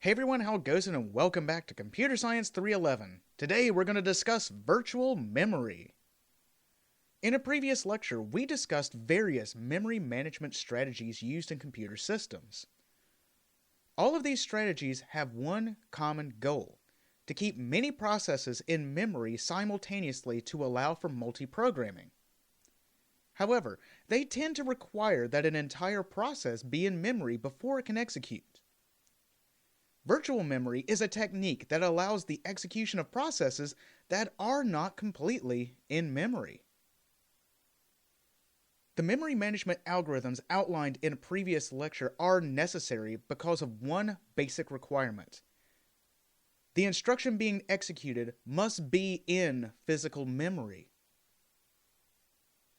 Hey everyone, how it goes, and welcome back to Computer Science 311. Today we're going to discuss virtual memory. In a previous lecture, we discussed various memory management strategies used in computer systems. All of these strategies have one common goal: to keep many processes in memory simultaneously to allow for multi-programming. However, they tend to require that an entire process be in memory before it can execute. Virtual memory is a technique that allows the execution of processes that are not completely in memory. The memory management algorithms outlined in a previous lecture are necessary because of one basic requirement. The instruction being executed must be in physical memory.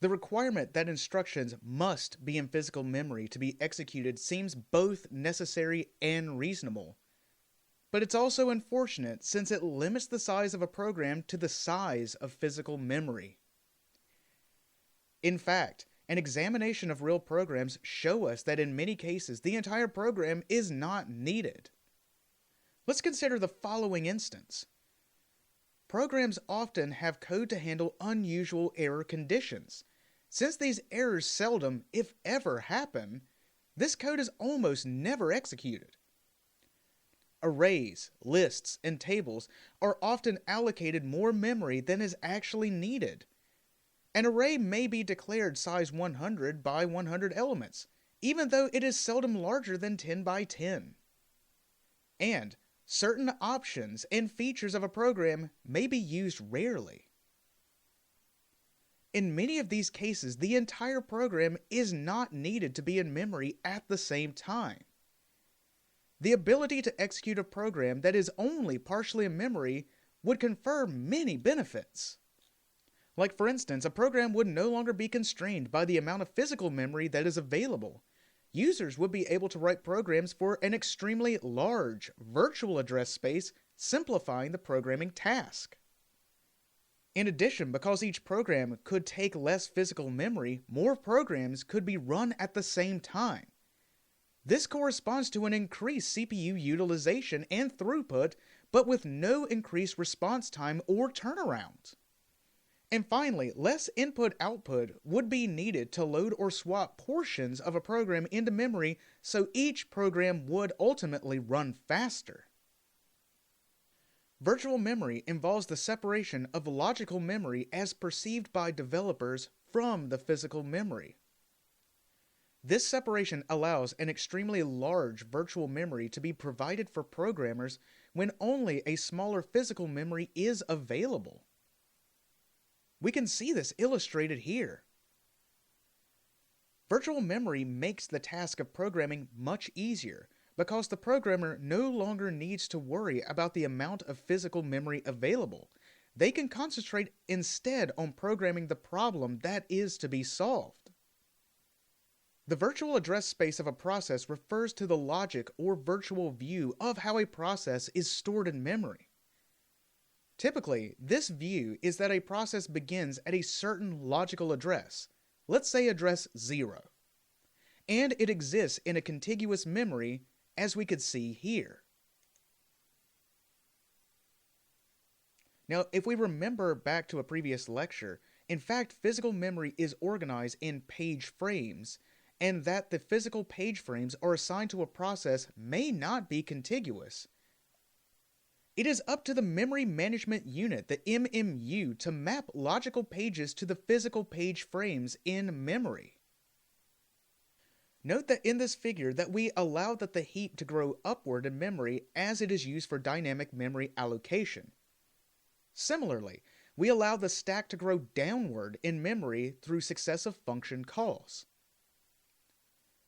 The requirement that instructions must be in physical memory to be executed seems both necessary and reasonable. But it's also unfortunate since it limits the size of a program to the size of physical memory. In fact, an examination of real programs show us that in many cases the entire program is not needed. Let's consider the following instance. Programs often have code to handle unusual error conditions. Since these errors seldom, if ever, happen, this code is almost never executed. Arrays, lists, and tables are often allocated more memory than is actually needed. An array may be declared size 100 by 100 elements, even though it is seldom larger than 10 by 10. And certain options and features of a program may be used rarely. In many of these cases, the entire program is not needed to be in memory at the same time. The ability to execute a program that is only partially in memory would confer many benefits. Like, for instance, a program would no longer be constrained by the amount of physical memory that is available. Users would be able to write programs for an extremely large virtual address space, simplifying the programming task. In addition, because each program could take less physical memory, more programs could be run at the same time. This corresponds to an increased CPU utilization and throughput, but with no increased response time or turnaround. And finally, less input-output would be needed to load or swap portions of a program into memory, so each program would ultimately run faster. Virtual memory involves the separation of logical memory as perceived by developers from the physical memory. This separation allows an extremely large virtual memory to be provided for programmers when only a smaller physical memory is available. We can see this illustrated here. Virtual memory makes the task of programming much easier because the programmer no longer needs to worry about the amount of physical memory available. They can concentrate instead on programming the problem that is to be solved. The virtual address space of a process refers to the logic or virtual view of how a process is stored in memory. Typically, this view is that a process begins at a certain logical address, let's say address 0, and it exists in a contiguous memory, as we could see here. Now, if we remember back to a previous lecture, in fact, physical memory is organized in page frames, and that the physical page frames are assigned to a process may not be contiguous. It is up to the Memory Management Unit, the MMU, to map logical pages to the physical page frames in memory. Note that in this figure that we allow that the heap to grow upward in memory as it is used for dynamic memory allocation. Similarly, we allow the stack to grow downward in memory through successive function calls.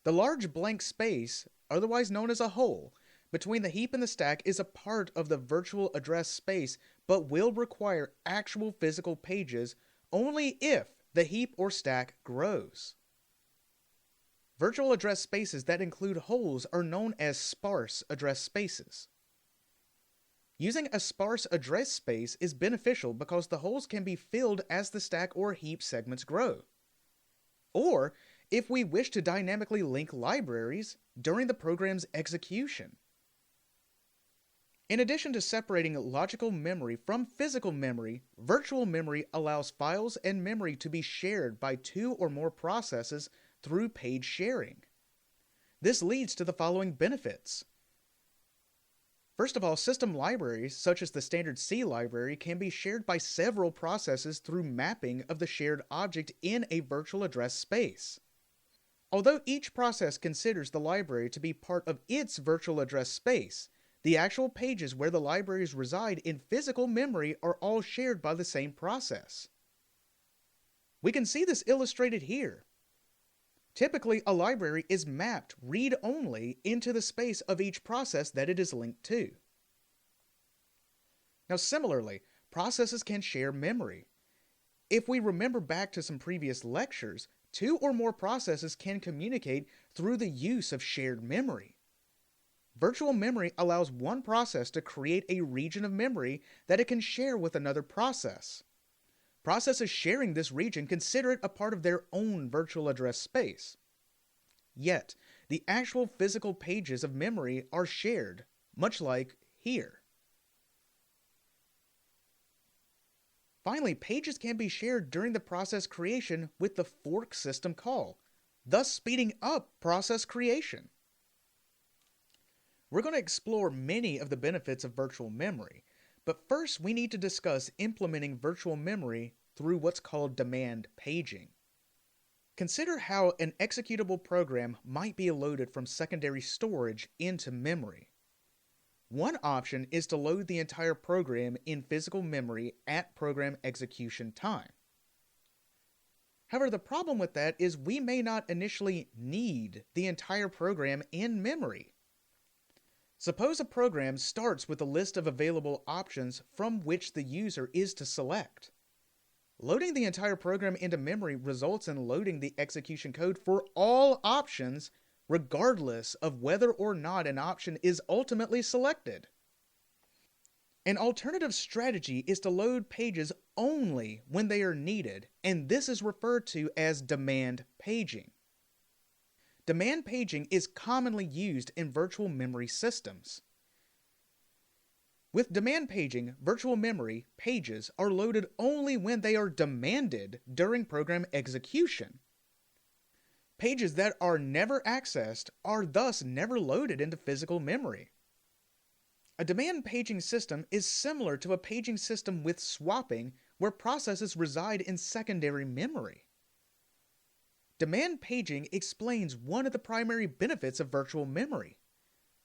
The large blank space, otherwise known as a hole, between the heap and the stack is a part of the virtual address space but will require actual physical pages only if the heap or stack grows. Virtual address spaces that include holes are known as sparse address spaces. Using a sparse address space is beneficial because the holes can be filled as the stack or heap segments grow. Or, if we wish to dynamically link libraries during the program's execution. In addition to separating logical memory from physical memory, virtual memory allows files and memory to be shared by two or more processes through page sharing. This leads to the following benefits. First of all, system libraries, such as the standard C library, can be shared by several processes through mapping of the shared object in a virtual address space. Although each process considers the library to be part of its virtual address space, the actual pages where the libraries reside in physical memory are all shared by the same process. We can see this illustrated here. Typically, a library is mapped read-only into the space of each process that it is linked to. Now, similarly, processes can share memory. If we remember back to some previous lectures, two or more processes can communicate through the use of shared memory. Virtual memory allows one process to create a region of memory that it can share with another process. Processes sharing this region consider it a part of their own virtual address space. Yet, the actual physical pages of memory are shared, much like here. Finally, pages can be shared during the process creation with the fork system call, thus speeding up process creation. We're going to explore many of the benefits of virtual memory, but first we need to discuss implementing virtual memory through what's called demand paging. Consider how an executable program might be loaded from secondary storage into memory. One option is to load the entire program in physical memory at program execution time. However, the problem with that is we may not initially need the entire program in memory. Suppose a program starts with a list of available options from which the user is to select. Loading the entire program into memory results in loading the execution code for all options, regardless of whether or not an option is ultimately selected. An alternative strategy is to load pages only when they are needed, and this is referred to as demand paging. Demand paging is commonly used in virtual memory systems. With demand paging, virtual memory pages are loaded only when they are demanded during program execution. Pages that are never accessed are thus never loaded into physical memory. A demand paging system is similar to a paging system with swapping, where processes reside in secondary memory. Demand paging explains one of the primary benefits of virtual memory.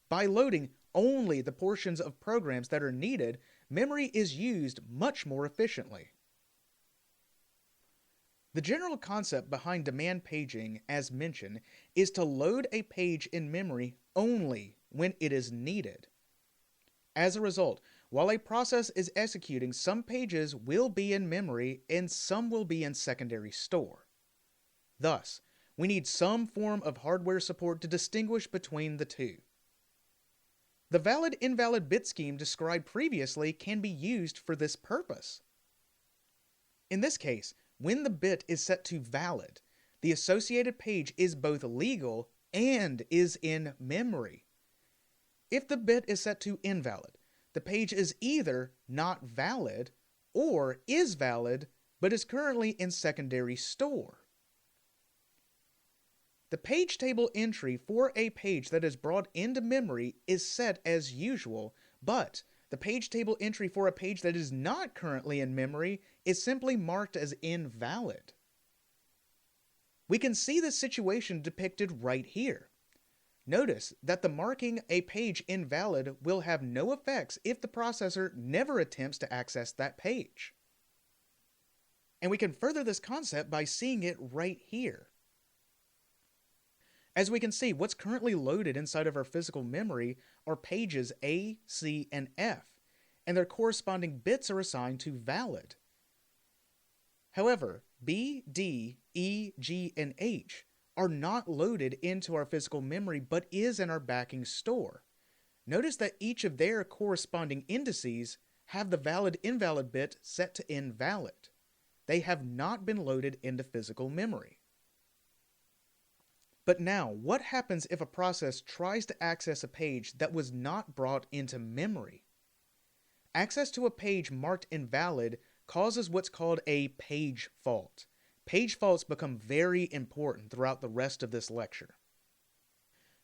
By loading only the portions of programs that are needed, memory is used much more efficiently. The general concept behind demand paging, as mentioned, is to load a page in memory only when it is needed. As a result, while a process is executing, some pages will be in memory and some will be in secondary store. Thus, we need some form of hardware support to distinguish between the two. The valid-invalid bit scheme described previously can be used for this purpose. In this case, when the bit is set to valid, the associated page is both legal and is in memory. If the bit is set to invalid, the page is either not valid or is valid but is currently in secondary store. The page table entry for a page that is brought into memory is set as usual, but the page table entry for a page that is not currently in memory is simply marked as invalid. We can see this situation depicted right here. Notice that the marking a page invalid will have no effects if the processor never attempts to access that page. And we can further this concept by seeing it right here. As we can see, what's currently loaded inside of our physical memory are pages A, C, and F, and their corresponding bits are assigned to valid. However, B, D, E, G, and H are not loaded into our physical memory but is in our backing store. Notice that each of their corresponding indices have the valid-invalid bit set to invalid. They have not been loaded into physical memory. But now, what happens if a process tries to access a page that was not brought into memory? Access to a page marked invalid causes what's called a page fault. Page faults become very important throughout the rest of this lecture.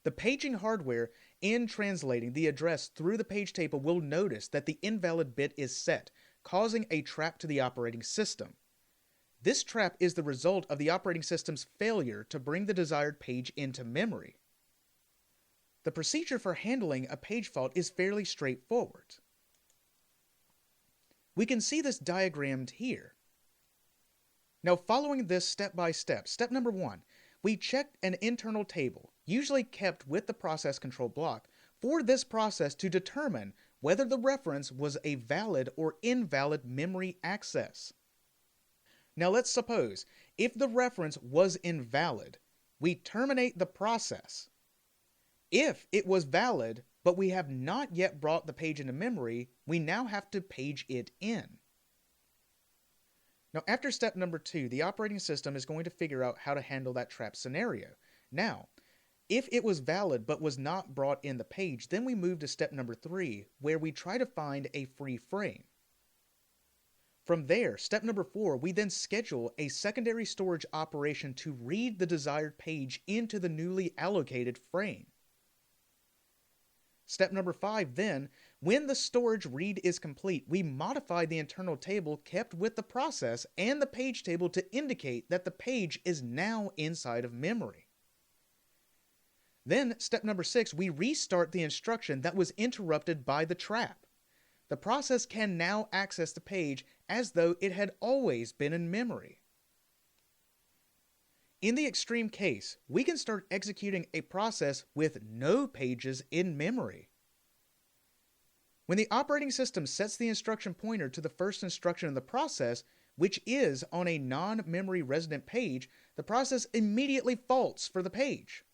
The paging hardware, in translating the address through the page table, will notice that the invalid bit is set, causing a trap to the operating system. This trap is the result of the operating system's failure to bring the desired page into memory. The procedure for handling a page fault is fairly straightforward. We can see this diagrammed here. Now, following this step by step, step number 1, we checked an internal table, usually kept with the process control block, for this process to determine whether the reference was a valid or invalid memory access. Now let's suppose, if the reference was invalid, we terminate the process. If it was valid, but we have not yet brought the page into memory, we now have to page it in. Now, after step number 2, the operating system is going to figure out how to handle that trap scenario. Now, if it was valid but was not brought in the page, then we move to step number 3, where we try to find a free frame. From there, step number 4, we then schedule a secondary storage operation to read the desired page into the newly allocated frame. Step number 5, then, when the storage read is complete, we modify the internal table kept with the process and the page table to indicate that the page is now inside of memory. Then, step number 6, we restart the instruction that was interrupted by the trap. The process can now access the page as though it had always been in memory. In the extreme case, we can start executing a process with no pages in memory. When the operating system sets the instruction pointer to the first instruction in the process, which is on a non-memory resident page, the process immediately faults for the page.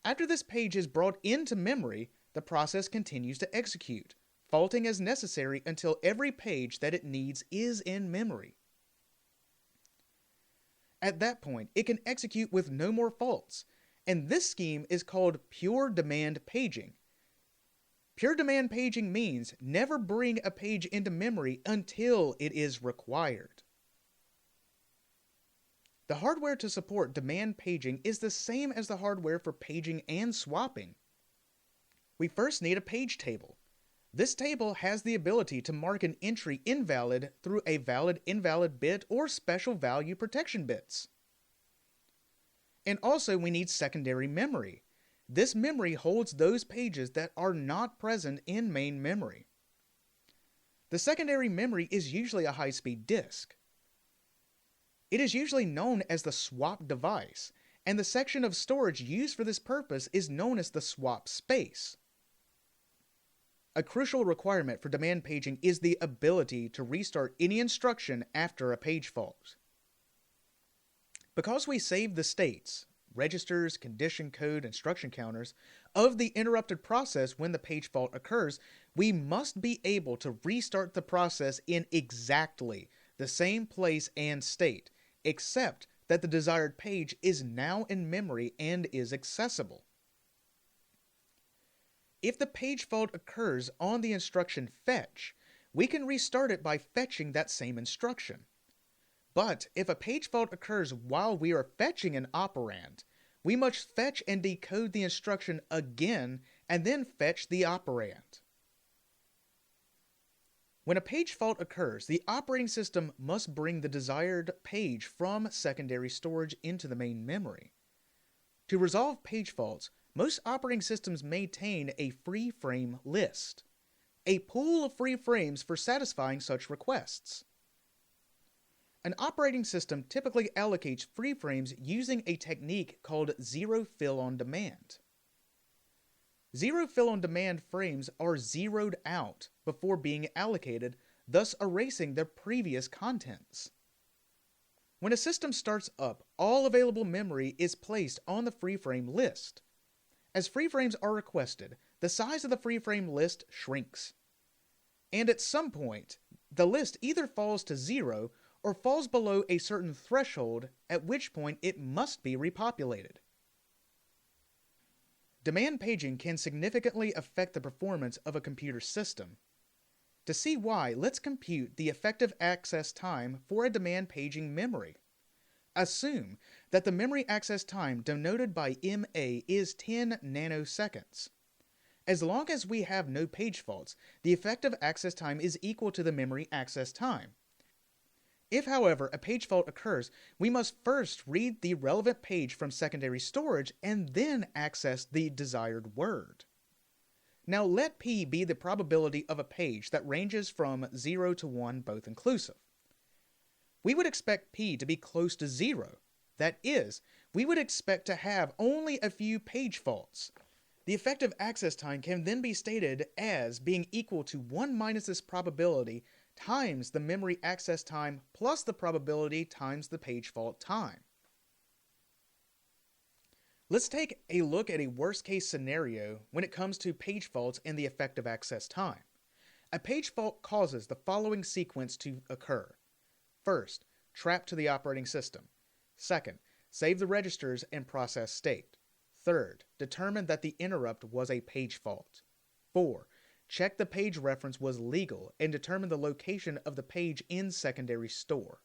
After this page is brought into memory, the process continues to execute, faulting as necessary until every page that it needs is in memory. At that point, it can execute with no more faults, and this scheme is called pure demand paging. Pure demand paging means never bring a page into memory until it is required. The hardware to support demand paging is the same as the hardware for paging and swapping. We first need a page table. This table has the ability to mark an entry invalid through a valid-invalid bit or special value protection bits. And also we need secondary memory. This memory holds those pages that are not present in main memory. The secondary memory is usually a high-speed disk. It is usually known as the swap device, and the section of storage used for this purpose is known as the swap space. A crucial requirement for demand paging is the ability to restart any instruction after a page fault. Because we save the states, registers, condition code, instruction counters, of the interrupted process when the page fault occurs, we must be able to restart the process in exactly the same place and state, except that the desired page is now in memory and is accessible. If the page fault occurs on the instruction fetch, we can restart it by fetching that same instruction. But if a page fault occurs while we are fetching an operand, we must fetch and decode the instruction again and then fetch the operand. When a page fault occurs, the operating system must bring the desired page from secondary storage into the main memory. To resolve page faults, most operating systems maintain a free frame list, a pool of free frames for satisfying such requests. An operating system typically allocates free frames using a technique called zero fill on demand. Zero fill on demand frames are zeroed out before being allocated, thus erasing their previous contents. When a system starts up, all available memory is placed on the free frame list. As free frames are requested, the size of the free frame list shrinks. And at some point, the list either falls to 0 or falls below a certain threshold, at which point it must be repopulated. Demand paging can significantly affect the performance of a computer system. To see why, let's compute the effective access time for a demand paging memory. Assume that the memory access time denoted by MA is 10 nanoseconds. As long as we have no page faults, the effective access time is equal to the memory access time. If, however, a page fault occurs, we must first read the relevant page from secondary storage and then access the desired word. Now let P be the probability of a page that ranges from 0 to 1 both inclusive. We would expect P to be close to 0. That is, we would expect to have only a few page faults. The effective access time can then be stated as being equal to 1 minus this probability times the memory access time plus the probability times the page fault time. Let's take a look at a worst case scenario when it comes to page faults and the effective access time. A page fault causes the following sequence to occur. First, trap to the operating system. Second, save the registers and process state. Third, determine that the interrupt was a page fault. 4. Check the page reference was legal and determine the location of the page in secondary store.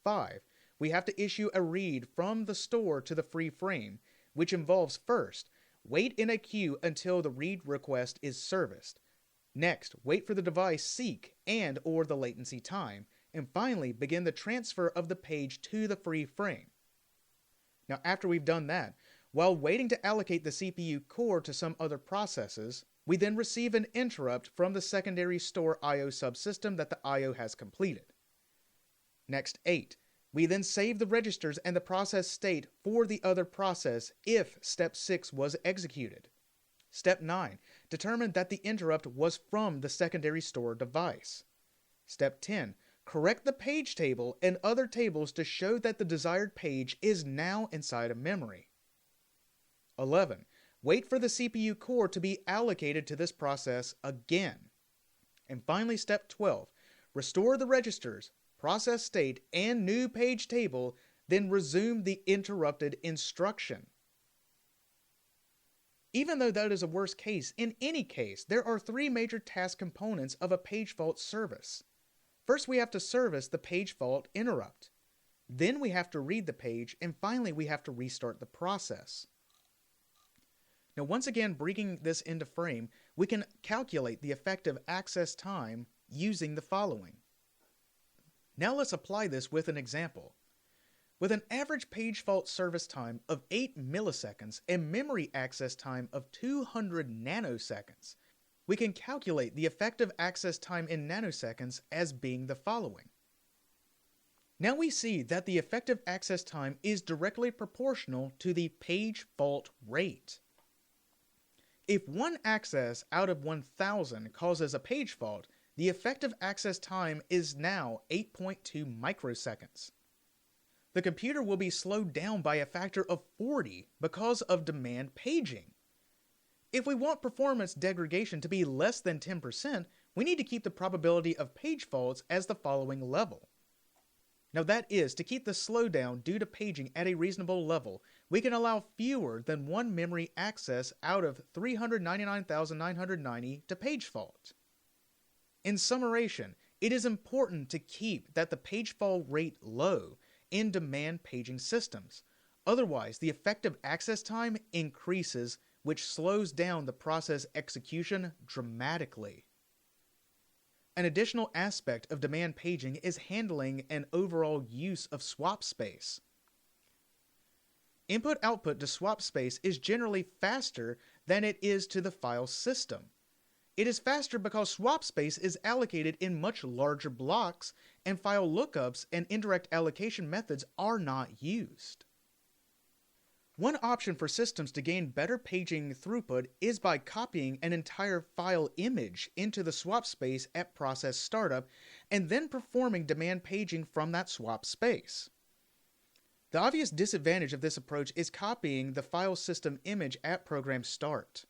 5. We have to issue a read from the store to the free frame, which involves first, wait in a queue until the read request is serviced. Next, wait for the device seek and or the latency time, and finally begin the transfer of the page to the free frame. Now after we've done that, while waiting to allocate the CPU core to some other processes, we then receive an interrupt from the secondary store I/O subsystem that the I/O has completed. Next 8. We then save the registers and the process state for the other process if step 6 was executed. Step 9. Determine that the interrupt was from the secondary store device. Step 10. Correct the page table and other tables to show that the desired page is now inside of memory. 11. Wait for the CPU core to be allocated to this process again. And finally, step 12. Restore the registers, process state, and new page table, then resume the interrupted instruction. Even though that is a worst case, in any case, there are 3 major task components of a page fault service. First, we have to service the page fault interrupt. Then we have to read the page, and finally we have to restart the process. Now once again, bringing this into frame, we can calculate the effective access time using the following. Now let's apply this with an example. With an average page fault service time of 8 milliseconds and memory access time of 200 nanoseconds, we can calculate the effective access time in nanoseconds as being the following. Now we see that the effective access time is directly proportional to the page fault rate. If one access out of 1,000 causes a page fault, the effective access time is now 8.2 microseconds. The computer will be slowed down by a factor of 40 because of demand paging. If we want performance degradation to be less than 10%, we need to keep the probability of page faults as the following level. Now that is, to keep the slowdown due to paging at a reasonable level, we can allow fewer than 1 memory access out of 399,990 to page fault. In summation, it is important to keep that the page fault rate low in demand paging systems. Otherwise, the effective access time increases, which slows down the process execution dramatically. An additional aspect of demand paging is handling and overall use of swap space. Input-output to swap space is generally faster than it is to the file system. It is faster because swap space is allocated in much larger blocks, and file lookups and indirect allocation methods are not used. One option for systems to gain better paging throughput is by copying an entire file image into the swap space at process startup and then performing demand paging from that swap space. The obvious disadvantage of this approach is copying the file system image at program start.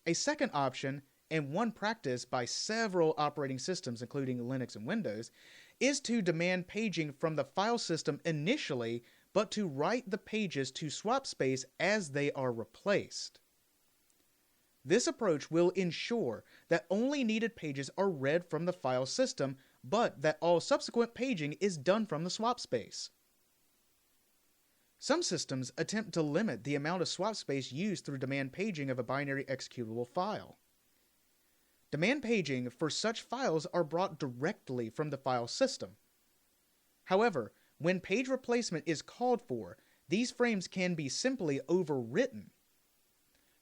A second option, and one practiced by several operating systems including Linux and Windows, is to demand paging from the file system initially, but to write the pages to swap space as they are replaced. This approach will ensure that only needed pages are read from the file system, but that all subsequent paging is done from the swap space. Some systems attempt to limit the amount of swap space used through demand paging of a binary executable file. Demand paging for such files are brought directly from the file system. However, when page replacement is called for, these frames can be simply overwritten.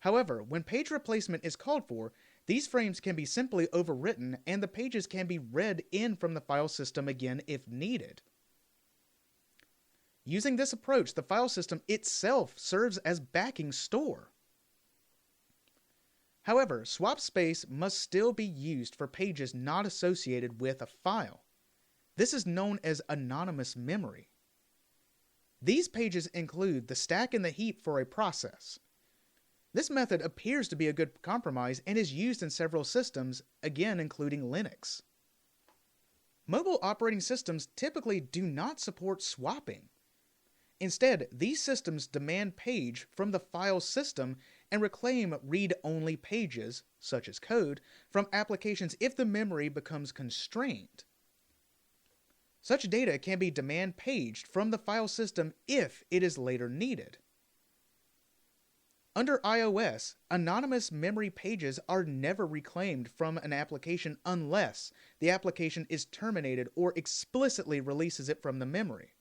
However, when page replacement is called for, these frames can be simply overwritten and the pages can be read in from the file system again if needed. Using this approach, the file system itself serves as backing store. However, swap space must still be used for pages not associated with a file. This is known as anonymous memory. These pages include the stack and the heap for a process. This method appears to be a good compromise and is used in several systems, again including Linux. Mobile operating systems typically do not support swapping. Instead, these systems demand page from the file system and reclaim read-only pages, such as code, from applications if the memory becomes constrained. Such data can be demand paged from the file system if it is later needed. Under iOS, anonymous memory pages are never reclaimed from an application unless the application is terminated or explicitly releases it from the memory.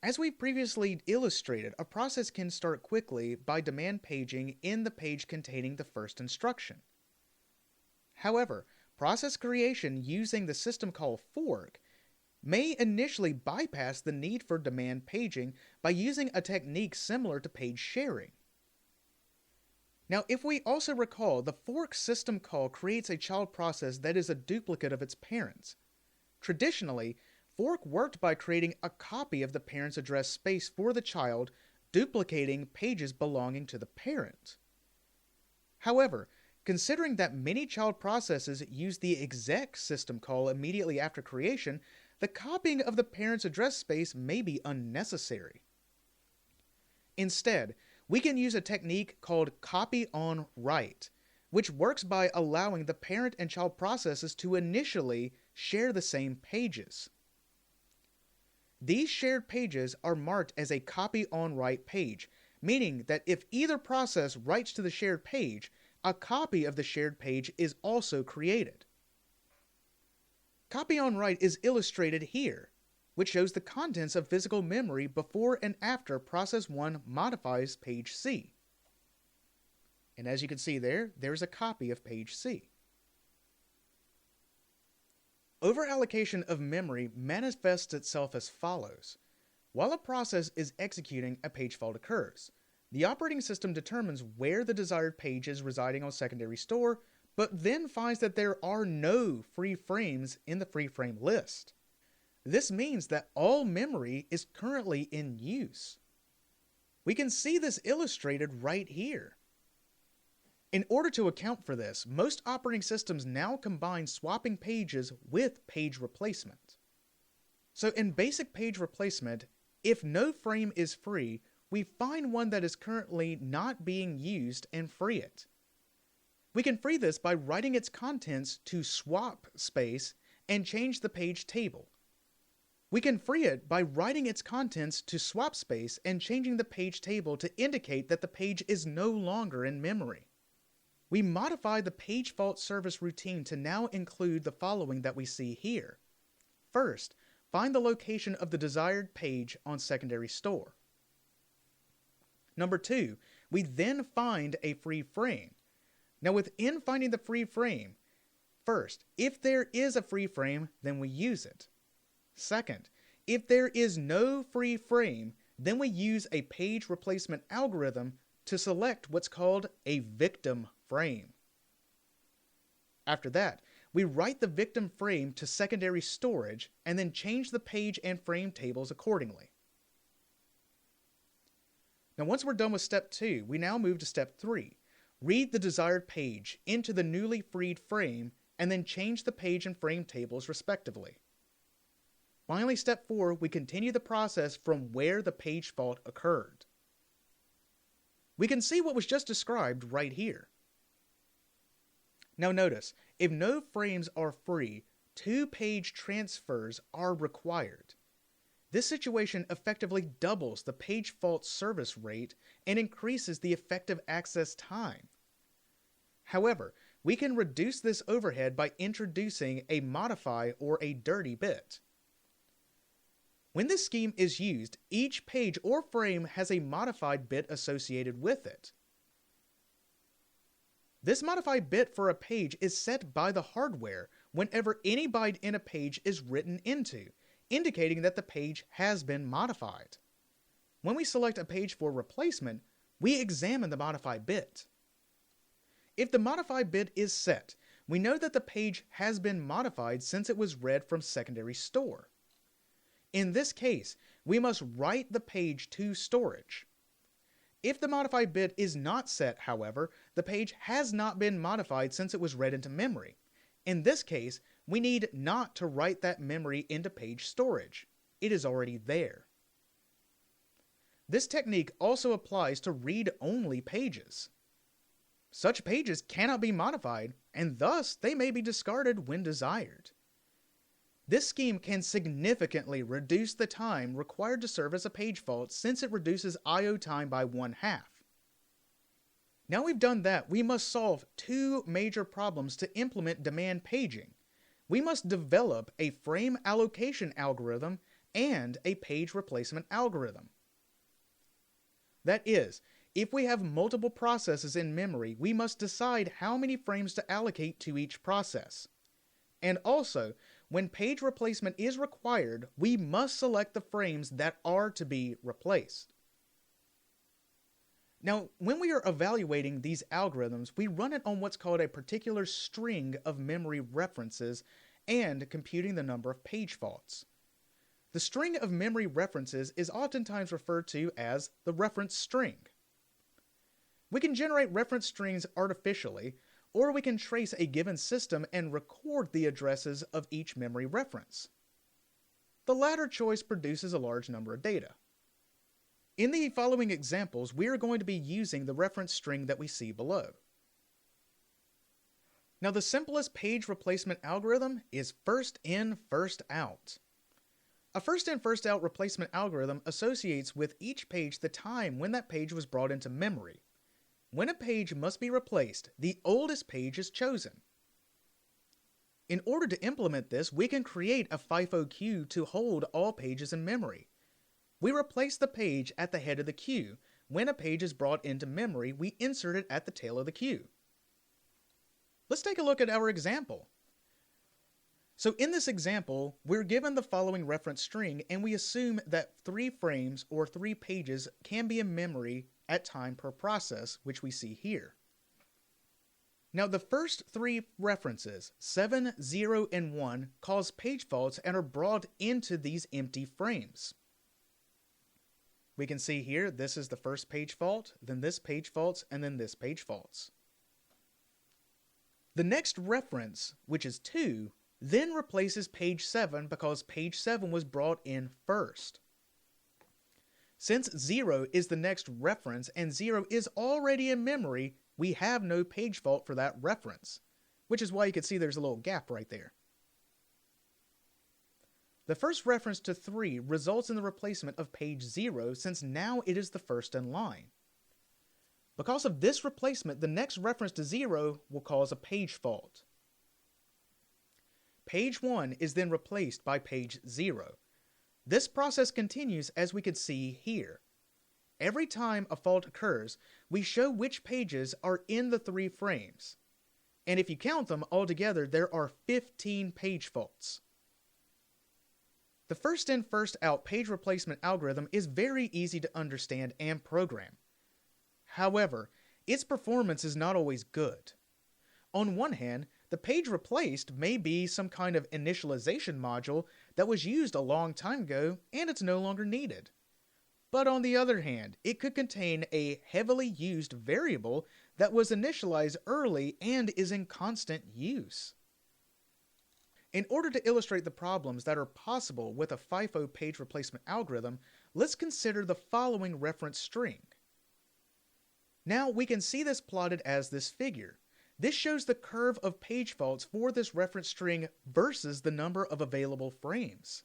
As we previously illustrated, a process can start quickly by demand paging in the page containing the first instruction. However, process creation using the system call fork may initially bypass the need for demand paging by using a technique similar to page sharing. Now, if we also recall, the fork system call creates a child process that is a duplicate of its parents. Traditionally, fork worked by creating a copy of the parent's address space for the child, duplicating pages belonging to the parent. However, considering that many child processes use the exec system call immediately after creation, the copying of the parent's address space may be unnecessary. Instead, we can use a technique called copy on write, which works by allowing the parent and child processes to initially share the same pages. These shared pages are marked as a copy on write page, meaning that if either process writes to the shared page, a copy of the shared page is also created. Copy on write is illustrated here, which shows the contents of physical memory before and after process 1 modifies page C. And as you can see there's a copy of page C. Overallocation of memory manifests itself as follows. While a process is executing, a page fault occurs. The operating system determines where the desired page is residing on secondary store, but then finds that there are no free frames in the free frame list. This means that all memory is currently in use. We can see this illustrated right here. In order to account for this, most operating systems now combine swapping pages with page replacement. So in basic page replacement, if no frame is free, we find one that is currently not being used and free it. We can free this by writing its contents to swap space and change the page table. We can free it by writing its contents to swap space and changing the page table to indicate that the page is no longer in memory. We modify the page fault service routine to now include the following that we see here. First, find the location of the desired page on secondary store. Number 2, we then find a free frame. Now within finding the free frame, first, if there is a free frame, then we use it. Second, if there is no free frame, then we use a page replacement algorithm to select what's called a victim frame. After that, we write the victim frame to secondary storage and then change the page and frame tables accordingly. Now once we're done with step 2, we now move to step 3. Read the desired page into the newly freed frame and then change the page and frame tables respectively. Finally, step 4, we continue the process from where the page fault occurred. We can see what was just described right here. Now notice, if no frames are free, 2 page transfers are required. This situation effectively doubles the page fault service rate and increases the effective access time. However, we can reduce this overhead by introducing a modify or a dirty bit. When this scheme is used, each page or frame has a modified bit associated with it. This modified bit for a page is set by the hardware whenever any byte in a page is written into, indicating that the page has been modified. When we select a page for replacement, we examine the modified bit. If the modified bit is set, we know that the page has been modified since it was read from secondary store. In this case, we must write the page to storage. If the modified bit is not set, however, the page has not been modified since it was read into memory. In this case, we need not to write that memory into page storage. It is already there. This technique also applies to read-only pages. Such pages cannot be modified, and thus they may be discarded when desired. This scheme can significantly reduce the time required to service a page fault since it reduces I/O time by 1/2. Now we've done that, we must solve 2 major problems to implement demand paging. We must develop a frame allocation algorithm and a page replacement algorithm. That is, if we have multiple processes in memory, we must decide how many frames to allocate to each process. And also, when page replacement is required, we must select the frames that are to be replaced. Now, when we are evaluating these algorithms, we run it on what's called a particular string of memory references and computing the number of page faults. The string of memory references is oftentimes referred to as the reference string. We can generate reference strings artificially, or we can trace a given system and record the addresses of each memory reference. The latter choice produces a large number of data. In the following examples, we are going to be using the reference string that we see below. Now, the simplest page replacement algorithm is first in, first out. A first in, first out replacement algorithm associates with each page the time when that page was brought into memory. When a page must be replaced, the oldest page is chosen. In order to implement this, we can create a FIFO queue to hold all pages in memory. We replace the page at the head of the queue. When a page is brought into memory, we insert it at the tail of the queue. Let's take a look at our example. So in this example, we're given the following reference string, and we assume that 3 frames or 3 pages can be in memory at time per process, which we see here. Now the first 3 references, 7, 0, and 1, cause page faults and are brought into these empty frames. We can see here, this is the first page fault, then this page faults, and then this page faults. The next reference, which is 2, then replaces page 7 because page 7 was brought in first. Since 0 is the next reference and 0 is already in memory, we have no page fault for that reference, which is why you can see there's a little gap right there. The first reference to 3 results in the replacement of page 0 since now it is the first in line. Because of this replacement, the next reference to 0 will cause a page fault. Page 1 is then replaced by page 0. This process continues as we can see here. Every time a fault occurs, we show which pages are in the 3 frames. And if you count them all together, there are 15 page faults. The first in, first out page replacement algorithm is very easy to understand and program. However, its performance is not always good. On one hand, the page replaced may be some kind of initialization module that was used a long time ago and it's no longer needed. But on the other hand, it could contain a heavily used variable that was initialized early and is in constant use. In order to illustrate the problems that are possible with a FIFO page replacement algorithm, let's consider the following reference string. Now we can see this plotted as this figure. This shows the curve of page faults for this reference string versus the number of available frames.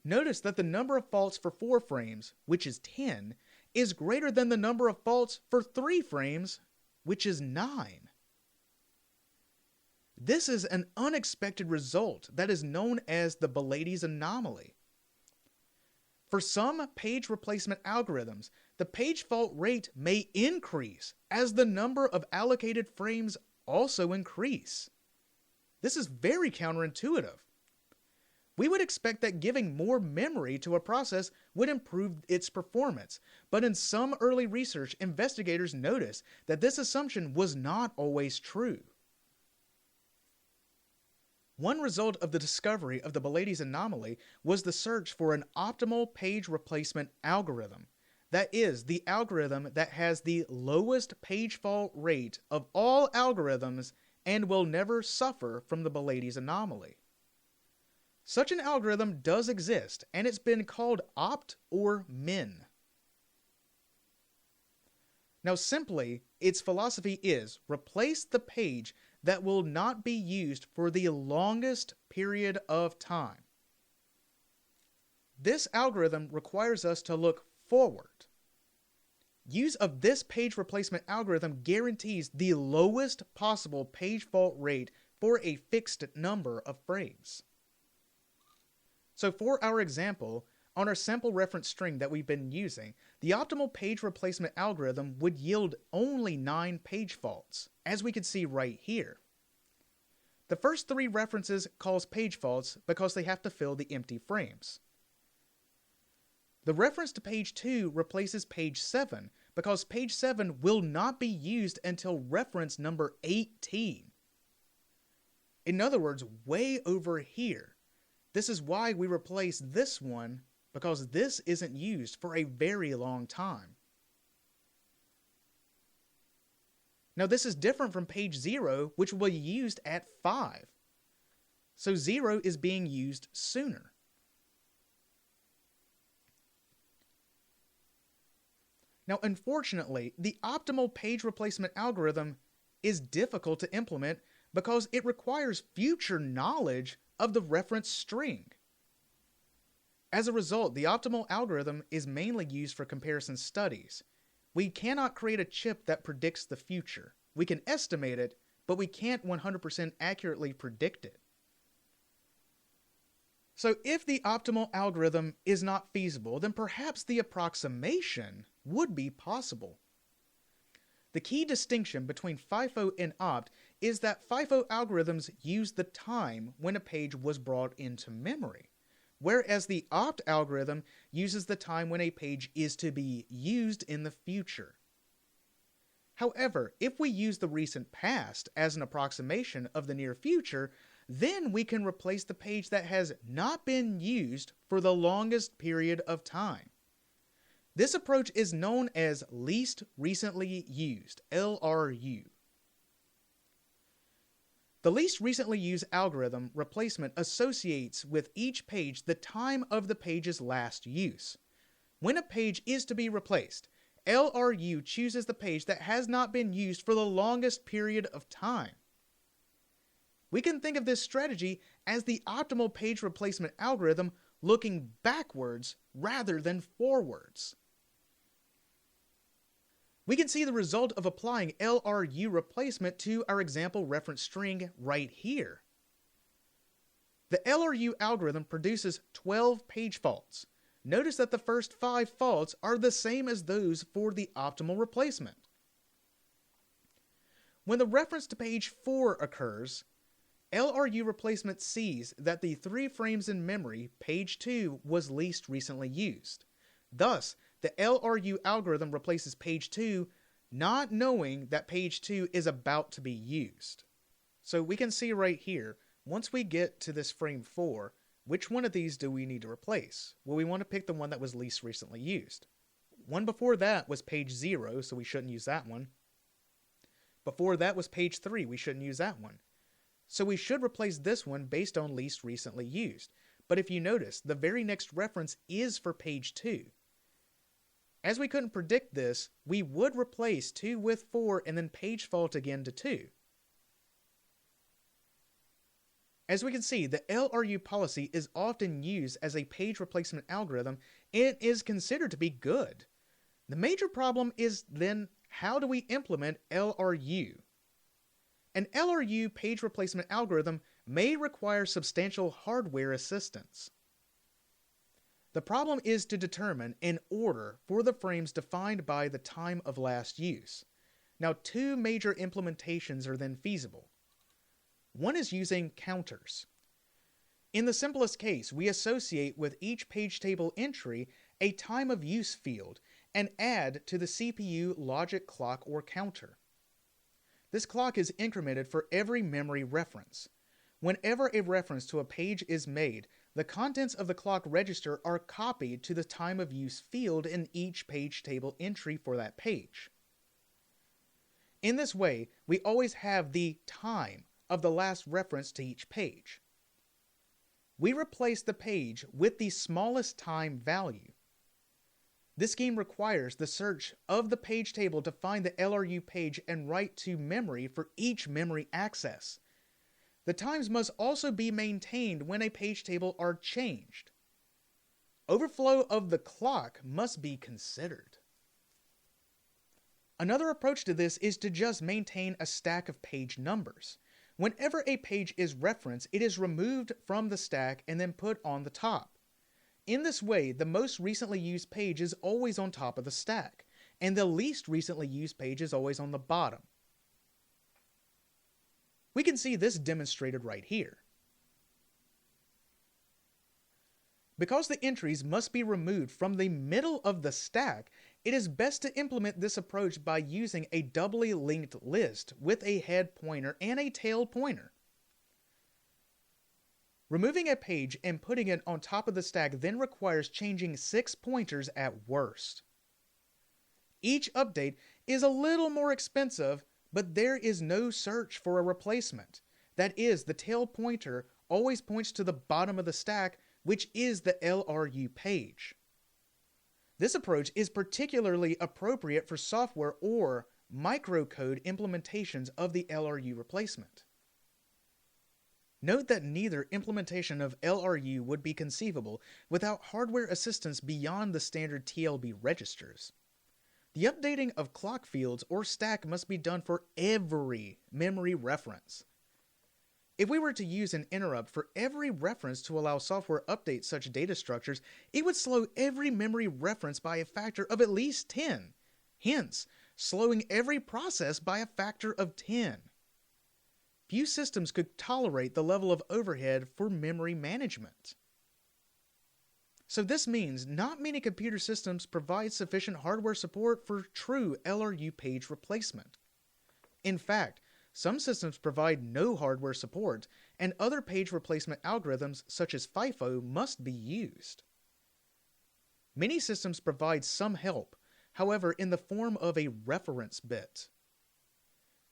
Notice that the number of faults for 4 frames, which is 10, is greater than the number of faults for 3 frames, which is 9. This is an unexpected result that is known as the Belated anomaly. For some page replacement algorithms, the page fault rate may increase as the number of allocated frames also increase. This is very counterintuitive. We would expect that giving more memory to a process would improve its performance, but in some early research, investigators noticed that this assumption was not always true. One result of the discovery of the Belated anomaly was the search for an optimal page replacement algorithm. That is, the algorithm that has the lowest page fault rate of all algorithms and will never suffer from the Belated anomaly. Such an algorithm does exist, and it's been called opt or min. Now simply, its philosophy is replace the page that will not be used for the longest period of time. This algorithm requires us to look forward. Use of this page replacement algorithm guarantees the lowest possible page fault rate for a fixed number of frames. So for our example, on our sample reference string that we've been using, the optimal page replacement algorithm would yield only 9 page faults, as we can see right here. The first 3 references cause page faults because they have to fill the empty frames. The reference to page 2 replaces page 7 because page 7 will not be used until reference number 18. In other words, way over here. This is why we replace this one, because this isn't used for a very long time. Now this is different from page 0, which will be used at 5. So 0 is being used sooner. Now unfortunately, the optimal page replacement algorithm is difficult to implement because it requires future knowledge of the reference string. As a result, the optimal algorithm is mainly used for comparison studies. We cannot create a chip that predicts the future. We can estimate it, but we can't 100% accurately predict it. So if the optimal algorithm is not feasible, then perhaps the approximation would be possible. The key distinction between FIFO and opt is that FIFO algorithms use the time when a page was brought into memory, whereas the opt algorithm uses the time when a page is to be used in the future. However, if we use the recent past as an approximation of the near future, then we can replace the page that has not been used for the longest period of time. This approach is known as least recently used, LRU. The least recently used algorithm replacement associates with each page the time of the page's last use. When a page is to be replaced, LRU chooses the page that has not been used for the longest period of time. We can think of this strategy as the optimal page replacement algorithm looking backwards rather than forwards. We can see the result of applying LRU replacement to our example reference string right here. The LRU algorithm produces 12 page faults. Notice that the first 5 faults are the same as those for the optimal replacement. When the reference to page 4 occurs, LRU replacement sees that the 3 frames in memory, page 2, was least recently used. Thus, the LRU algorithm replaces page 2, not knowing that page 2 is about to be used. So we can see right here, once we get to this frame 4, which one of these do we need to replace? Well, we want to pick the one that was least recently used. One before that was page 0, so we shouldn't use that one. Before that was page 3, we shouldn't use that one. So we should replace this one based on least recently used. But if you notice, the very next reference is for page 2. As we couldn't predict this, we would replace 2 with 4 and then page fault again to 2. As we can see, the LRU policy is often used as a page replacement algorithm and is considered to be good. The major problem is then, how do we implement LRU? An LRU page replacement algorithm may require substantial hardware assistance. The problem is to determine an order for the frames defined by the time of last use. Now, 2 major implementations are then feasible. One is using counters. In the simplest case, we associate with each page table entry a time of use field and add to the CPU logic clock or counter. This clock is incremented for every memory reference. Whenever a reference to a page is made, the contents of the clock register are copied to the time of use field in each page table entry for that page. In this way, we always have the time of the last reference to each page. We replace the page with the smallest time value. This scheme requires the search of the page table to find the LRU page and write to memory for each memory access. The times must also be maintained when a page table are changed. Overflow of the clock must be considered. Another approach to this is to just maintain a stack of page numbers. Whenever a page is referenced, it is removed from the stack and then put on the top. In this way, the most recently used page is always on top of the stack, and the least recently used page is always on the bottom. We can see this demonstrated right here. Because the entries must be removed from the middle of the stack, it is best to implement this approach by using a doubly linked list with a head pointer and a tail pointer. Removing a page and putting it on top of the stack then requires changing 6 pointers at worst. Each update is a little more expensive, but there is no search for a replacement. That is, the tail pointer always points to the bottom of the stack, which is the LRU page. This approach is particularly appropriate for software or microcode implementations of the LRU replacement. Note that neither implementation of LRU would be conceivable without hardware assistance beyond the standard TLB registers. The updating of clock fields or stack must be done for every memory reference. If we were to use an interrupt for every reference to allow software update such data structures, it would slow every memory reference by a factor of at least 10, hence slowing every process by a factor of 10. Few systems could tolerate the level of overhead for memory management. So this means not many computer systems provide sufficient hardware support for true LRU page replacement. In fact, some systems provide no hardware support, and other page replacement algorithms such as FIFO must be used. Many systems provide some help, however, in the form of a reference bit.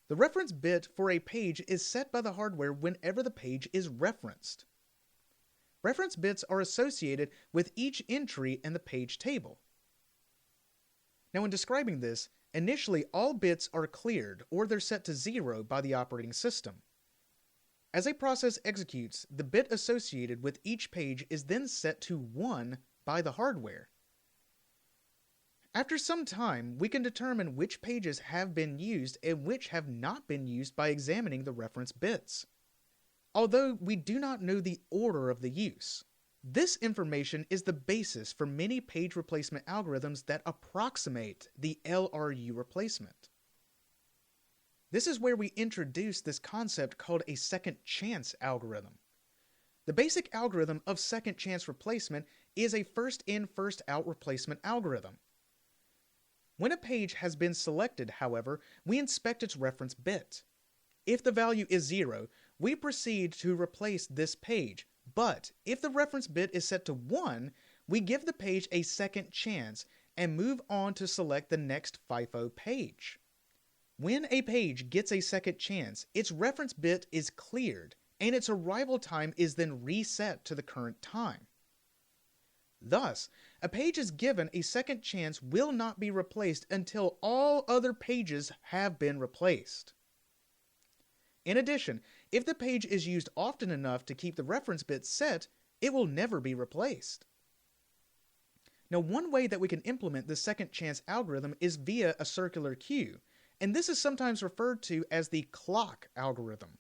The reference bit for a page is set by the hardware whenever the page is referenced. Reference bits are associated with each entry in the page table. Now, in describing this, initially all bits are cleared or they're set to 0 by the operating system. As a process executes, the bit associated with each page is then set to 1 by the hardware. After some time, we can determine which pages have been used and which have not been used by examining the reference bits. Although we do not know the order of the use, this information is the basis for many page replacement algorithms that approximate the LRU replacement. This is where we introduce this concept called a second chance algorithm. The basic algorithm of second chance replacement is a first in, first out replacement algorithm. When a page has been selected, however, we inspect its reference bit. If the value is 0, we proceed to replace this page, but if the reference bit is set to 1, we give the page a second chance and move on to select the next FIFO page. When a page gets a second chance, its reference bit is cleared, and its arrival time is then reset to the current time. Thus, A page is given a second chance will not be replaced until all other pages have been replaced. In addition, if the page is used often enough to keep the reference bit set, it will never be replaced. Now, one way that we can implement the second chance algorithm is via a circular queue, and this is sometimes referred to as the clock algorithm.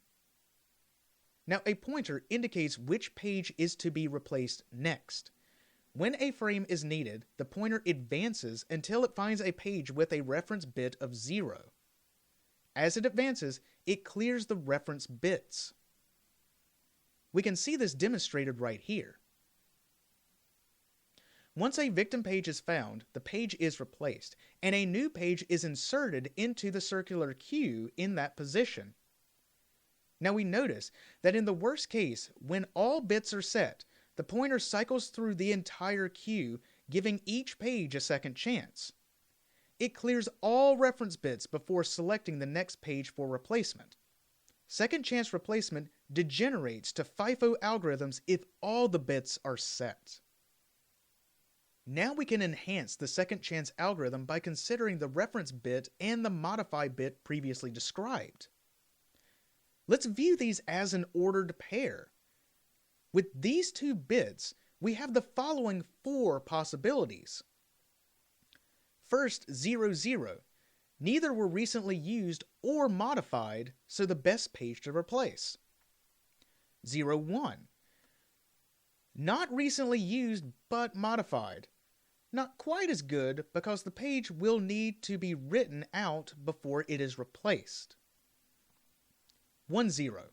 Now, a pointer indicates which page is to be replaced next. When a frame is needed, the pointer advances until it finds a page with a reference bit of 0. As it advances, it clears the reference bits. We can see this demonstrated right here. Once a victim page is found, the page is replaced, and a new page is inserted into the circular queue in that position. Now we notice that in the worst case, when all bits are set, the pointer cycles through the entire queue, giving each page a second chance. It clears all reference bits before selecting the next page for replacement. Second chance replacement degenerates to FIFO algorithms if all the bits are set. Now we can enhance the second chance algorithm by considering the reference bit and the modify bit previously described. Let's view these as an ordered pair. With these two bits, we have the following 4 possibilities. First, 0, 0. Neither were recently used or modified, so the best page to replace. 0, 1. Not recently used, but modified. Not quite as good because the page will need to be written out before it is replaced. 1, 0.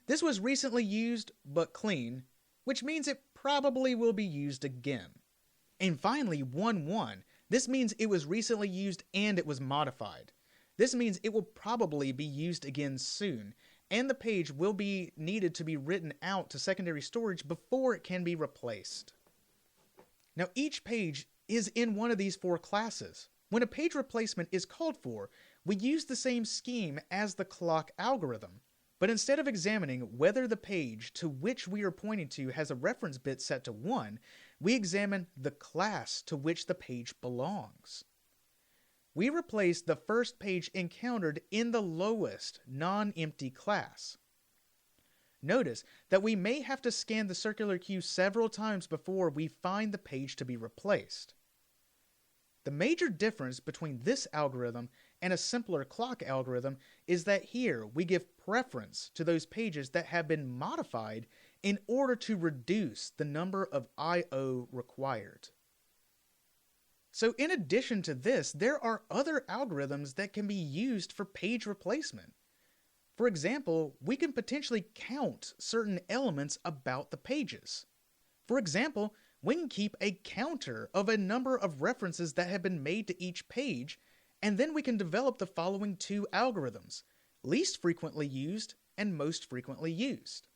This was recently used, but clean, which means it probably will be used again. And finally, 1, 1. This means it was recently used and it was modified. This means it will probably be used again soon, and the page will be needed to be written out to secondary storage before it can be replaced. Now each page is in one of these 4 classes. When a page replacement is called for, we use the same scheme as the clock algorithm, but instead of examining whether the page to which we are pointing to has a reference bit set to 1, we examine the class to which the page belongs. We replace the first page encountered in the lowest non-empty class. Notice that we may have to scan the circular queue several times before we find the page to be replaced. The major difference between this algorithm and a simpler clock algorithm is that here we give preference to those pages that have been modified in order to reduce the number of I/O required. So in addition to this, there are other algorithms that can be used for page replacement. For example, we can potentially count certain elements about the pages. For example, we can keep a counter of a number of references that have been made to each page, and then we can develop the following 2 algorithms: least frequently used and most frequently used.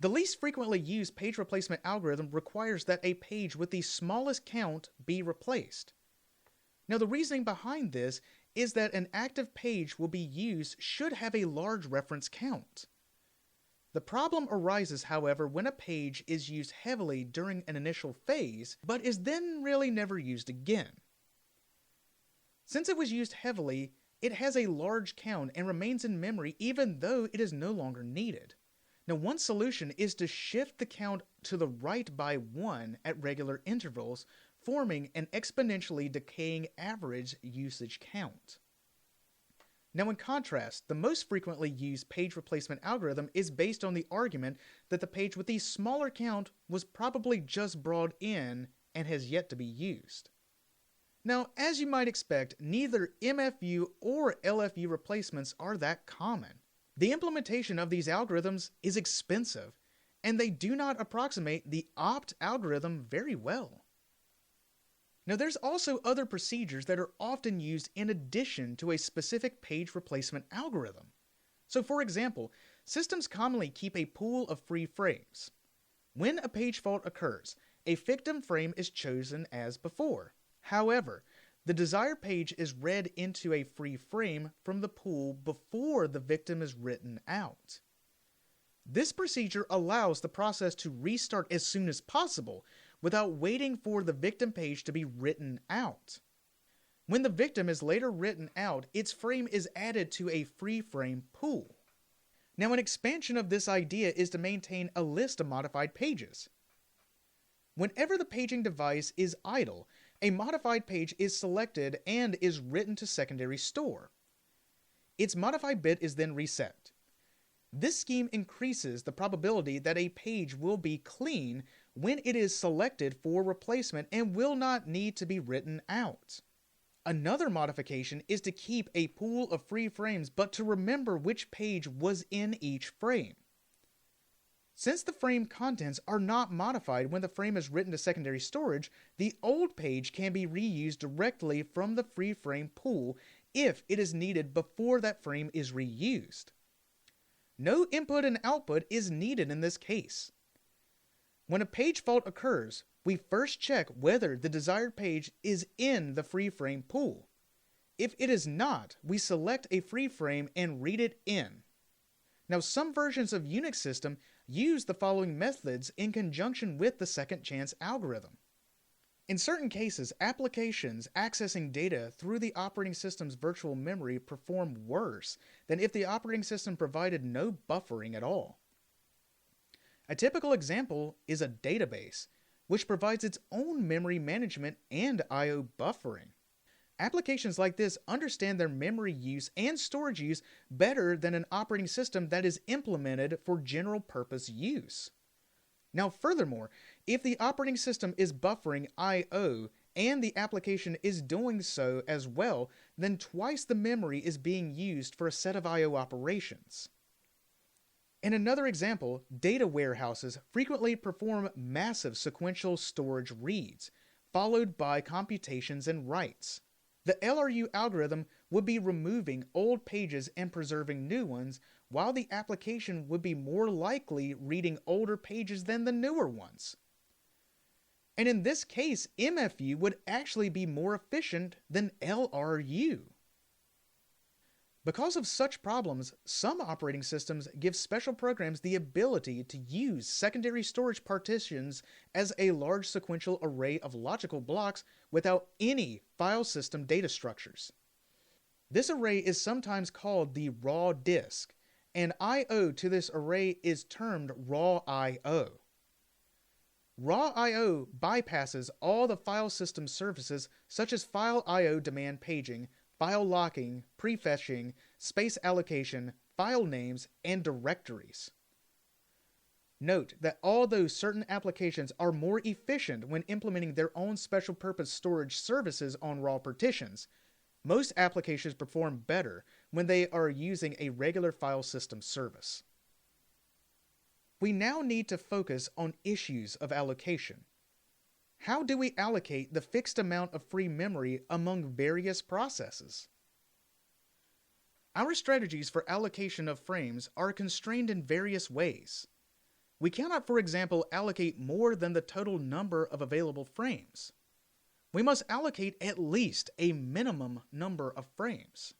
The least frequently used page replacement algorithm requires that a page with the smallest count be replaced. Now the reasoning behind this is that an active page will be used should have a large reference count. The problem arises, however, when a page is used heavily during an initial phase, but is then really never used again. Since it was used heavily, it has a large count and remains in memory even though it is no longer needed. Now, one solution is to shift the count to the right by 1 at regular intervals, forming an exponentially decaying average usage count. Now, in contrast, the most frequently used page replacement algorithm is based on the argument that the page with the smaller count was probably just brought in and has yet to be used. Now, as you might expect, neither MFU or LFU replacements are that common. The implementation of these algorithms is expensive, and they do not approximate the opt algorithm very well. Now, there's also other procedures that are often used in addition to a specific page replacement algorithm. So, for example, systems commonly keep a pool of free frames. When a page fault occurs, a victim frame is chosen as before. However, the desired page is read into a free frame from the pool before the victim is written out. This procedure allows the process to restart as soon as possible, without waiting for the victim page to be written out. When the victim is later written out, its frame is added to a free frame pool. Now, an expansion of this idea is to maintain a list of modified pages. Whenever the paging device is idle, a modified page is selected and is written to secondary store. Its modified bit is then reset. This scheme increases the probability that a page will be clean when it is selected for replacement and will not need to be written out. Another modification is to keep a pool of free frames, but to remember which page was in each frame. Since the frame contents are not modified when the frame is written to secondary storage, the old page can be reused directly from the free frame pool if it is needed before that frame is reused. No input and output is needed in this case. When a page fault occurs, we first check whether the desired page is in the free frame pool. If it is not, we select a free frame and read it in. Now, some versions of Unix system use the following methods in conjunction with the second chance algorithm. In certain cases, applications accessing data through the operating system's virtual memory perform worse than if the operating system provided no buffering at all. A typical example is a database, which provides its own memory management and I/O buffering. Applications like this understand their memory use and storage use better than an operating system that is implemented for general purpose use. Now, furthermore, if the operating system is buffering I/O and the application is doing so as well, then twice the memory is being used for a set of I/O operations. In another example, data warehouses frequently perform massive sequential storage reads, followed by computations and writes. The LRU algorithm would be removing old pages and preserving new ones, while the application would be more likely reading older pages than the newer ones. And in this case, MFU would actually be more efficient than LRU. Because of such problems, some operating systems give special programs the ability to use secondary storage partitions as a large sequential array of logical blocks without any file system data structures. This array is sometimes called the raw disk, and I/O to this array is termed raw I/O. Raw I/O bypasses all the file system services such as file I/O demand paging, file locking, prefetching, space allocation, file names, and directories. Note that although certain applications are more efficient when implementing their own special purpose storage services on raw partitions, most applications perform better when they are using a regular file system service. We now need to focus on issues of allocation. How do we allocate the fixed amount of free memory among various processes? Our strategies for allocation of frames are constrained in various ways. We cannot, for example, allocate more than the total number of available frames. We must allocate at least a minimum number of frames.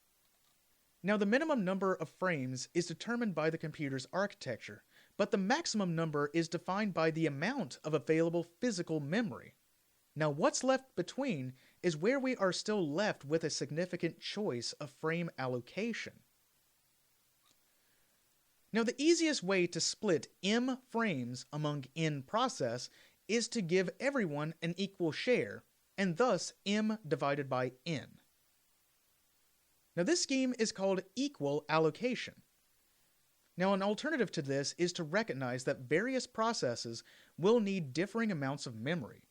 Now, the minimum number of frames is determined by the computer's architecture, but the maximum number is defined by the amount of available physical memory. Now, what's left between is where we are still left with a significant choice of frame allocation. Now, the easiest way to split M frames among N process is to give everyone an equal share, and thus M divided by N. Now, this scheme is called equal allocation. Now, an alternative to this is to recognize that various processes will need differing amounts of memory.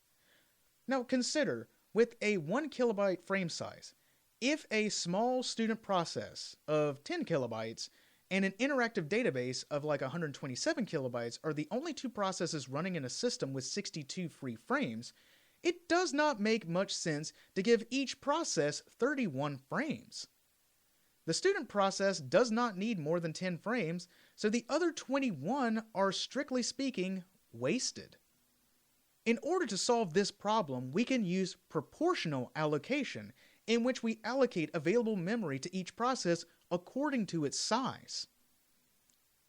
Now, consider, with a 1 kilobyte frame size, if a small student process of 10 kilobytes and an interactive database of like 127 kilobytes are the only two processes running in a system with 62 free frames, it does not make much sense to give each process 31 frames. The student process does not need more than 10 frames, so the other 21 are, strictly speaking, wasted. In order to solve this problem, we can use proportional allocation, in which we allocate available memory to each process according to its size.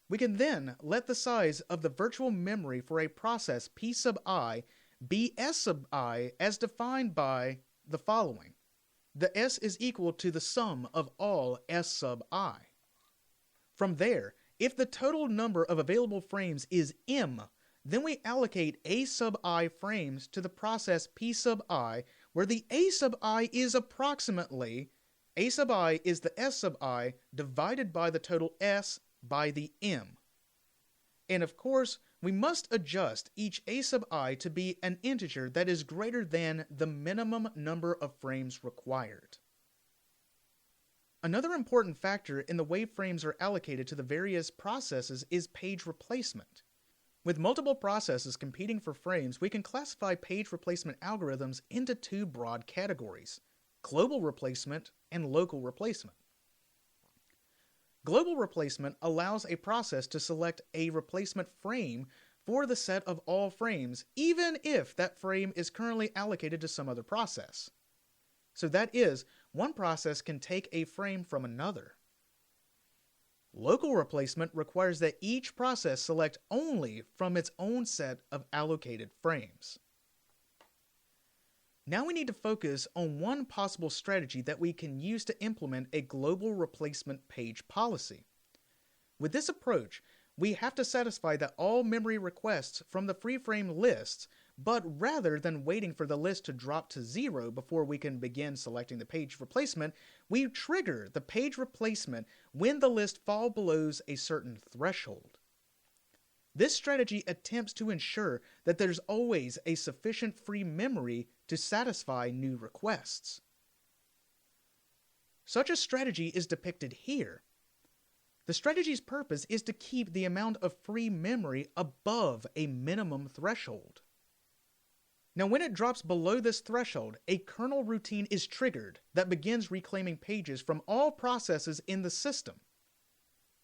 We can then let the size of the virtual memory for a process P sub I be S sub I as defined by the following. The S is equal to the sum of all S sub I. From there, if the total number of available frames is M, then we allocate A sub I frames to the process P sub I, where the A sub I is approximately, A sub I is the S sub I divided by the total S by the M. And of course, we must adjust each A sub I to be an integer that is greater than the minimum number of frames required. Another important factor in the way frames are allocated to the various processes is page replacement. With multiple processes competing for frames, we can classify page replacement algorithms into two broad categories: global replacement and local replacement. Global replacement allows a process to select a replacement frame for the set of all frames, even if that frame is currently allocated to some other process. So that is, one process can take a frame from another. Local replacement requires that each process select only from its own set of allocated frames. Now we need to focus on one possible strategy that we can use to implement a global replacement page policy. With this approach, we have to satisfy that all memory requests from the free frame lists, but rather than waiting for the list to drop to 0 before we can begin selecting the page replacement, we trigger the page replacement when the list falls below a certain threshold. This strategy attempts to ensure that there's always a sufficient free memory to satisfy new requests. Such a strategy is depicted here. The strategy's purpose is to keep the amount of free memory above a minimum threshold. Now, when it drops below this threshold, a kernel routine is triggered that begins reclaiming pages from all processes in the system.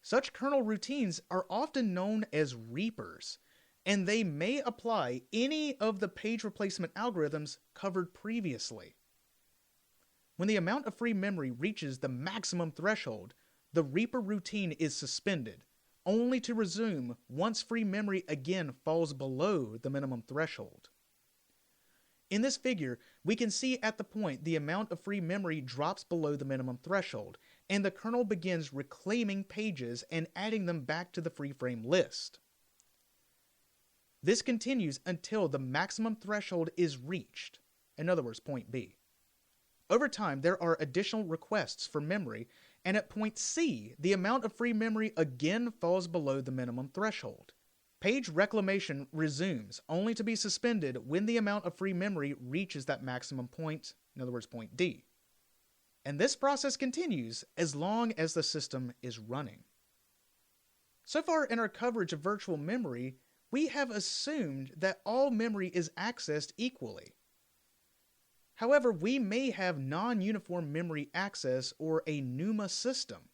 Such kernel routines are often known as reapers, and they may apply any of the page replacement algorithms covered previously. When the amount of free memory reaches the maximum threshold, the reaper routine is suspended, only to resume once free memory again falls below the minimum threshold. In this figure, we can see at the point the amount of free memory drops below the minimum threshold, and the kernel begins reclaiming pages and adding them back to the free frame list. This continues until the maximum threshold is reached, in other words, point B. Over time, there are additional requests for memory, and at point C, the amount of free memory again falls below the minimum threshold. Page reclamation resumes, only to be suspended when the amount of free memory reaches that maximum point, in other words, point D. And this process continues as long as the system is running. So far in our coverage of virtual memory, we have assumed that all memory is accessed equally. However, we may have non-uniform memory access or a NUMA system.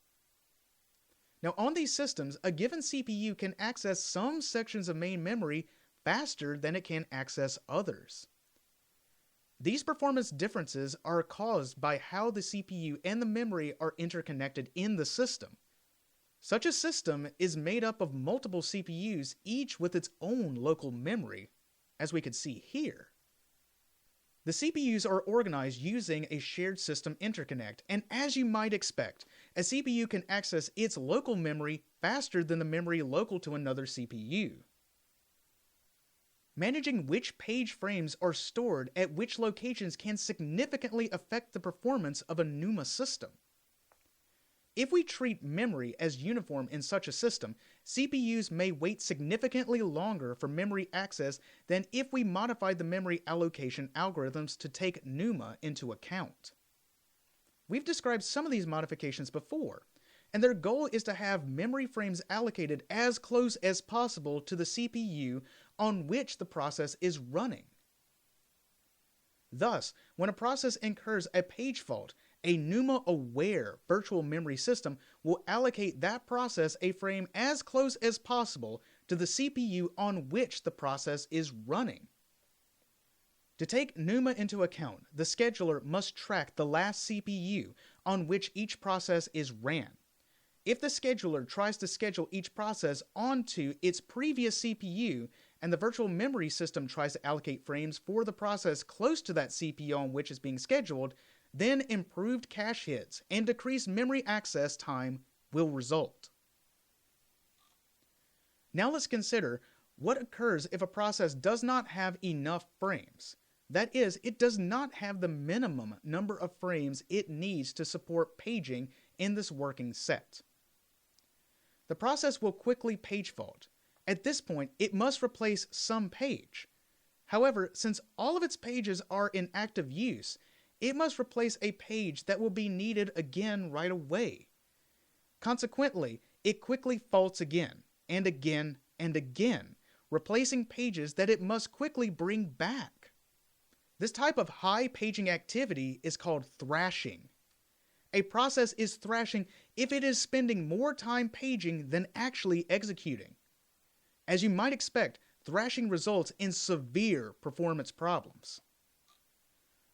Now, on these systems, a given CPU can access some sections of main memory faster than it can access others. These performance differences are caused by how the CPU and the memory are interconnected in the system. Such a system is made up of multiple CPUs, each with its own local memory, as we could see here. The CPUs are organized using a shared system interconnect, and as you might expect, a CPU can access its local memory faster than the memory local to another CPU. Managing which page frames are stored at which locations can significantly affect the performance of a NUMA system. If we treat memory as uniform in such a system, CPUs may wait significantly longer for memory access than if we modified the memory allocation algorithms to take NUMA into account. We've described some of these modifications before, and their goal is to have memory frames allocated as close as possible to the CPU on which the process is running. Thus, when a process incurs a page fault, a NUMA-aware virtual memory system will allocate that process a frame as close as possible to the CPU on which the process is running. To take NUMA into account, the scheduler must track the last CPU on which each process is ran. If the scheduler tries to schedule each process onto its previous CPU, and the virtual memory system tries to allocate frames for the process close to that CPU on which is being scheduled, then improved cache hits and decreased memory access time will result. Now let's consider what occurs if a process does not have enough frames. That is, it does not have the minimum number of frames it needs to support paging in this working set. The process will quickly page fault. At this point, it must replace some page. However, since all of its pages are in active use, it must replace a page that will be needed again right away. Consequently, it quickly faults again, and again, and again, replacing pages that it must quickly bring back. This type of high paging activity is called thrashing. A process is thrashing if it is spending more time paging than actually executing. As you might expect, thrashing results in severe performance problems.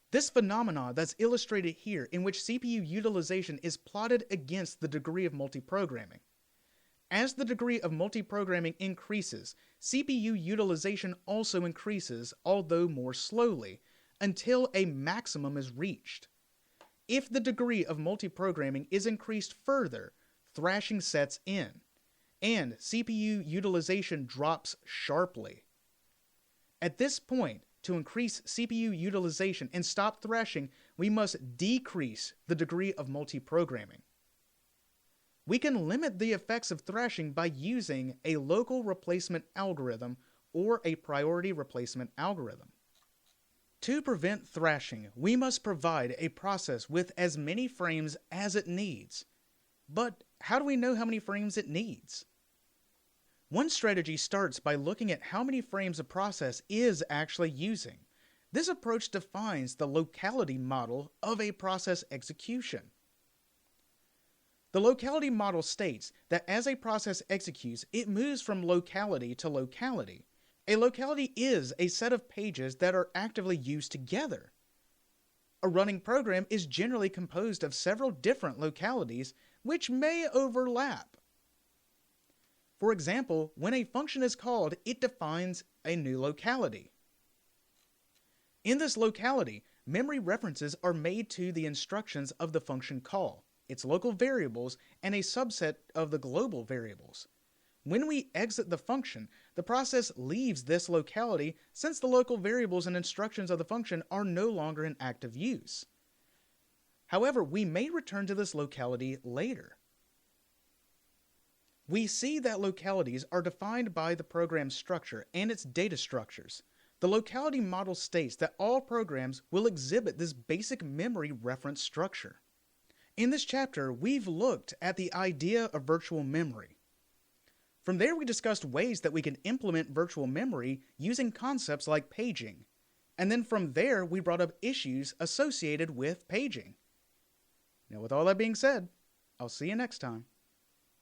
This phenomenon that's illustrated here, in which CPU utilization is plotted against the degree of multiprogramming. As the degree of multiprogramming increases, CPU utilization also increases, although more slowly, until a maximum is reached. If the degree of multiprogramming is increased further, thrashing sets in, and CPU utilization drops sharply. At this point, to increase CPU utilization and stop thrashing, we must decrease the degree of multiprogramming. We can limit the effects of thrashing by using a local replacement algorithm or a priority replacement algorithm. To prevent thrashing, we must provide a process with as many frames as it needs. But how do we know how many frames it needs? One strategy starts by looking at how many frames a process is actually using. This approach defines the locality model of a process execution. The locality model states that as a process executes, it moves from locality to locality. A locality is a set of pages that are actively used together. A running program is generally composed of several different localities which may overlap. For example, when a function is called, it defines a new locality. In this locality, memory references are made to the instructions of the function call, its local variables, and a subset of the global variables. When we exit the function, the process leaves this locality since the local variables and instructions of the function are no longer in active use. However, we may return to this locality later. We see that localities are defined by the program structure and its data structures. The locality model states that all programs will exhibit this basic memory reference structure. In this chapter, we've looked at the idea of virtual memory. From there, we discussed ways that we can implement virtual memory using concepts like paging. And then from there, we brought up issues associated with paging. Now, with all that being said, I'll see you next time.